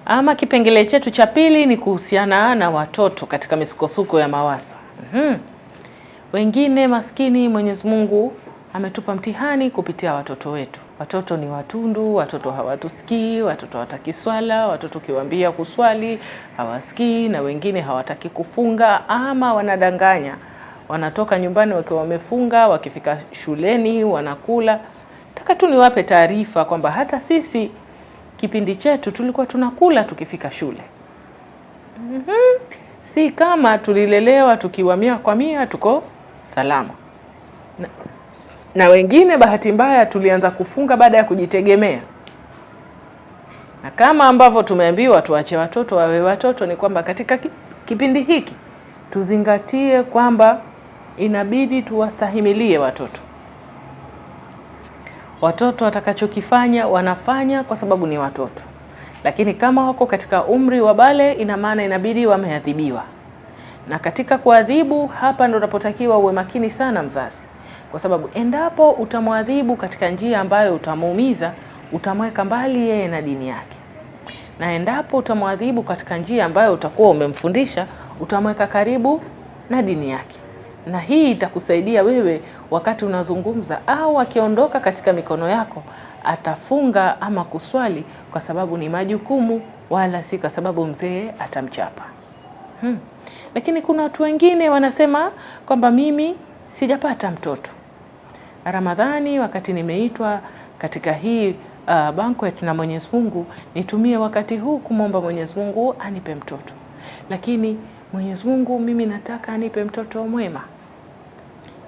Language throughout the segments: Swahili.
Ama kipengele chetu cha pili ni kuhusiana na watoto katika misukosuko ya mawazo. Wengine maskini Mwenyezi Mungu ametupa mtihani kupitia watoto wetu. Watoto ni watundu, watoto hawatusikii, watoto hawataki swala, watoto kiwaambia kuswali hawasikii, na wengine hawataki kufunga ama wanadanganya. Wanatoka nyumbani wakiwa wamefunga, wakifika shuleni wanakula. Nataka tu niwape taarifa kwamba hata sisi kipindi chetu tulikuwa tunakula tukifika shule. Si kama tulilelewa tukiwa 100% tuko salama. Na wengine bahati mbaya tulianza kufunga baada ya kujitegemea. Na kama ambavyo tumeambiwa tuache watoto wawe watoto, ni kwamba katika kipindi hiki tuzingatie kwamba inabidi tuwastahimilie watoto. Watoto watakachokifanya wanafanya kwa sababu ni watoto. Lakini kama wako katika umri wa bale, ina maana inabidi wameadhibiwa. Na katika kuadhibu hapa ndo unapotakiwa uwe makini sana mzazi. Kwa sababu endapo utamwadhibu katika njia ambayo utamuumiza, utamweka mbali yeye na dini yake. Na endapo utamwadhibu katika njia ambayo utakuwa umemfundisha, utamweka karibu na dini yake. Na hii itakusaidia wewe wakati unazungumza au akiondoka katika mikono yako, atafunga ama kuswali kwa sababu ni majukumu, wala si kwa sababu mzee atamchapa. Lakini kuna watu wengine wanasema kwamba mimi sijapata mtoto. Ramadhani wakati nimeitwa katika hii banquet na Mwenyezi Mungu, nitumie wakati huu kumwomba Mwenyezi Mungu anipe mtoto. Lakini Mwenyezi Mungu mimi nataka anipe mtoto mwema.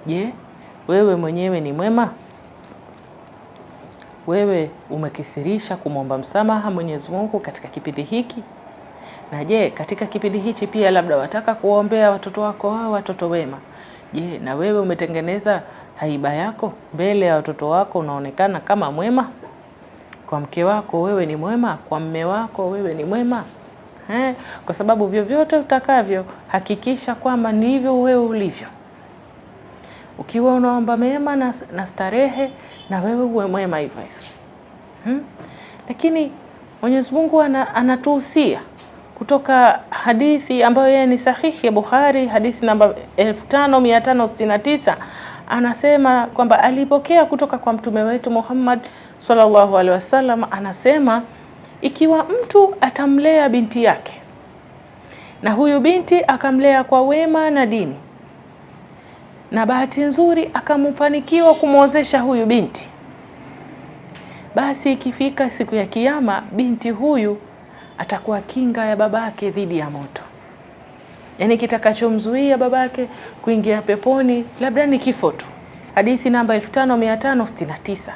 Je, wewe mwenyewe ni mwema? Wewe umekithirisha kumwomba msamaha Mwenyezi Mungu katika kipindi hiki? Na je, katika kipindi hichi pia labda wataka kuombea watoto wako hao watoto wema? Je, na wewe umetengeneza haiba yako mbele ya watoto wako, unaonekana kama mwema? Kwa mke wako wewe ni mwema, kwa mme wako wewe ni mwema? Kwa sababu vyovyote utakavyo, hakikisha kwamba ndivyo wewe ulivyo. Ukiwa unaomba mema na starehe, na wewe uwe mwema hivyo hivyo. Lakini Mwenyezi Mungu anatuhusia kutoka hadithi ambayo yeye ni sahihi ya Bukhari, hadithi namba 5569, anasema kwamba alipokea kutoka kwa mtume wetu Muhammad sallallahu alaihi wasallam, anasema ikiwa mtu atamlea binti yake na huyu binti akamlea kwa wema na dini, na bahati nzuri akamfanikiwa kumwozesha huyu binti, basi ikifika siku ya kiyama binti huyu atakuwa kinga ya babake dhidi ya moto. Yaani kitakachomzuia babake kuingia peponi labda ni kifo tu. Hadithi namba 5569.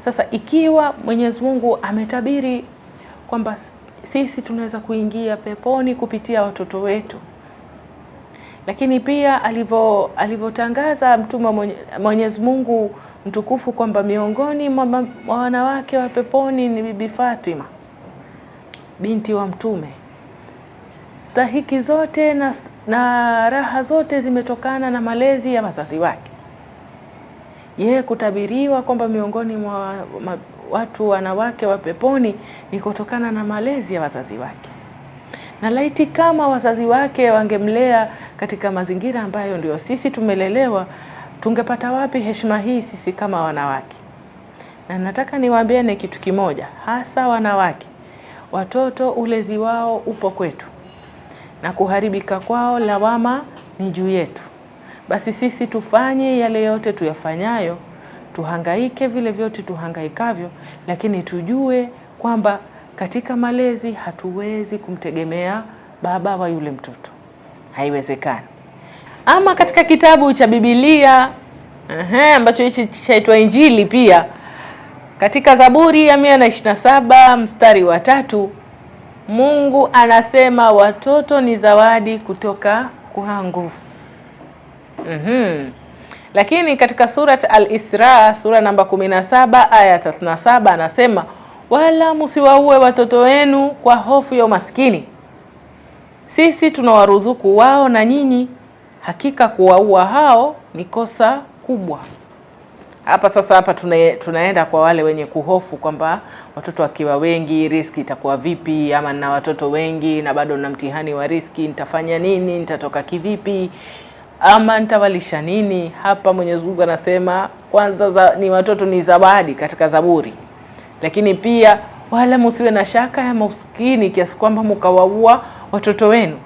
Sasa ikiwa Mwenyezi Mungu ametabiri kwamba sisi tunaweza kuingia peponi kupitia watoto wetu, lakini pia alivyotangaza mtume Mwenyezi Mungu mtukufu kwamba miongoni mwa wanawake wa peponi ni Bibi Fatima binti wa mtume, stahiki zote na raha zote zimetokana na malezi ya wazazi wake. Yeye kutabiriwa kwamba miongoni mwa watu wanawake wa peponi ni kutokana na malezi ya wazazi wake. Na laiti kama wazazi wake wangemlea katika mazingira ambayo ndio sisi tumelelewa, tungepata wapi heshima hii sisi kama wanawake? Na nataka niwaambieni kitu kimoja, hasa wanawake. Watoto ulezi wao upo kwetu, na kuharibika kwao lawama ni juu yetu. Basi sisi tufanye yale yote tuyafanyayo, tuhangaike vile vyote tuhangaikavyo, lakini tujue kwamba katika malezi hatuwezi kumtegemea baba wa yule mtoto. Haiwezekani. Ama katika kitabu cha Biblia ambacho hichi chaitwa Injili pia, katika Zaburi ya 127 mstari wa 3, Mungu anasema watoto ni zawadi kutoka kwangu. Lakini katika surat Al-Isra, sura namba 17 aya 37, anasema wala msiwaue watoto wenu kwa hofu ya umaskini. Sisi tunawaruzuku wao na nyinyi, hakika kuwaua hao ni kosa kubwa. Hapa sasa tunaenda kwa wale wenye kuhofu kwamba watoto wakiwa wengi riski itakuwa vipi, ama na watoto wengi na bado na mtihani wa riski, nitafanya nini, nitatoka kivipi, ama nitawalisha nini? Hapa Mwenyezi Mungu anasema kwanza ni watoto ni zawadi katika Zaburi, lakini pia wala msiwe na shaka ya maskini kiasi kwamba mkawaua watoto wenu,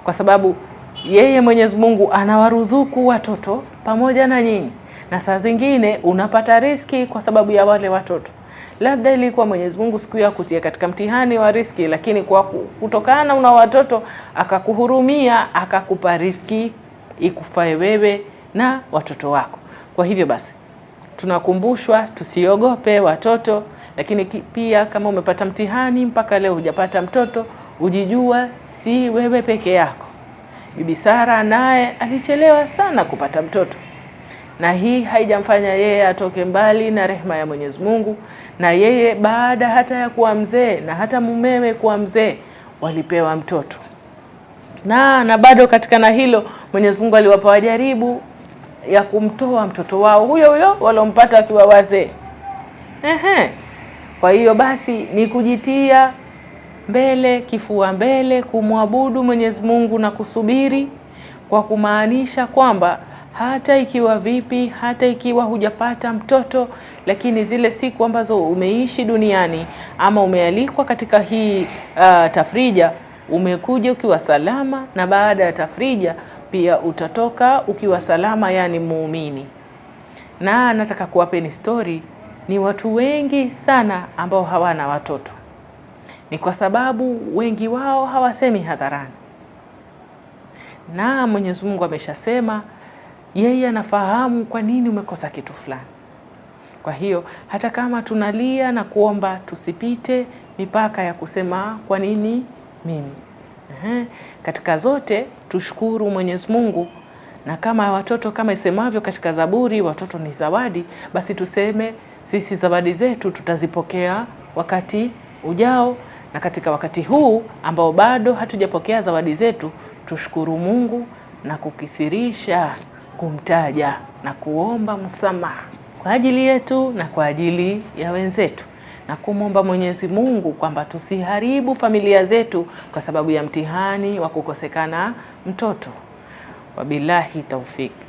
kwa sababu yeye Mwenyezi Mungu anawaruzuku watoto pamoja na nyinyi, na saa zingine unapata riski kwa sababu ya wale watoto. Labda ilikuwa Mwenyezi Mungu siku ya kutia katika mtihani wa riski, lakini kwa kutokana una watoto akakuhurumia, akakupa riski ikufae wewe na watoto wako. Kwa hivyo basi tunakumbushwa tusiogope watoto, lakini pia kama umepata mtihani mpaka leo hujapata mtoto, ujijua si wewe peke yako. Bibi Sara naye alichelewa sana kupata mtoto, na hii haijamfanya yeye atoke mbali na rehema ya Mwenyezi Mungu, na yeye baada hata ya kuwa mzee na hata mumewe kuwa mzee walipewa mtoto, na bado katika na hilo Mwenyezi Mungu aliwapa wajaribu ya kumtoa mtoto wao huyo walompata wakiwa wazee. Kwa hiyo basi ni kujitia mbele, kifua mbele, kumwabudu Mwenyezi Mungu na kusubiri, kwa kumaanisha kwamba hata ikiwa vipi, hata ikiwa hujapata mtoto, lakini zile siku ambazo umeishi duniani ama umealikwa katika hii tafrija, umekuja ukiwa salama, na baada ya tafrija pia utatoka ukiwa salama, yani muumini. Na nataka kuwapeni story, ni watu wengi sana ambao hawana watoto, ni kwa sababu wengi wao hawasemi hadharani, na Mwenyezi Mungu ameshasema yeye anafahamu kwa nini umekosa kitu fulani. Kwa hiyo hata kama tunalia na kuomba, tusipite mipaka ya kusema kwa nini mimi. Katika zote tushukuru Mwenyezi Mungu, na kama watoto kama isemavyo katika Zaburi, watoto ni zawadi, basi tuseme sisi zawadi zetu tutazipokea wakati ujao, na katika wakati huu ambao bado hatujapokea zawadi zetu, tushukuru Mungu na kukithirisha kumtaja na kuomba msamaha kwa ajili yetu na kwa ajili ya wenzetu, na kumwomba Mwenyezi Mungu kwamba tusiharibu familia zetu kwa sababu ya mtihani wa kukosekana mtoto. Wabillahi taufiki.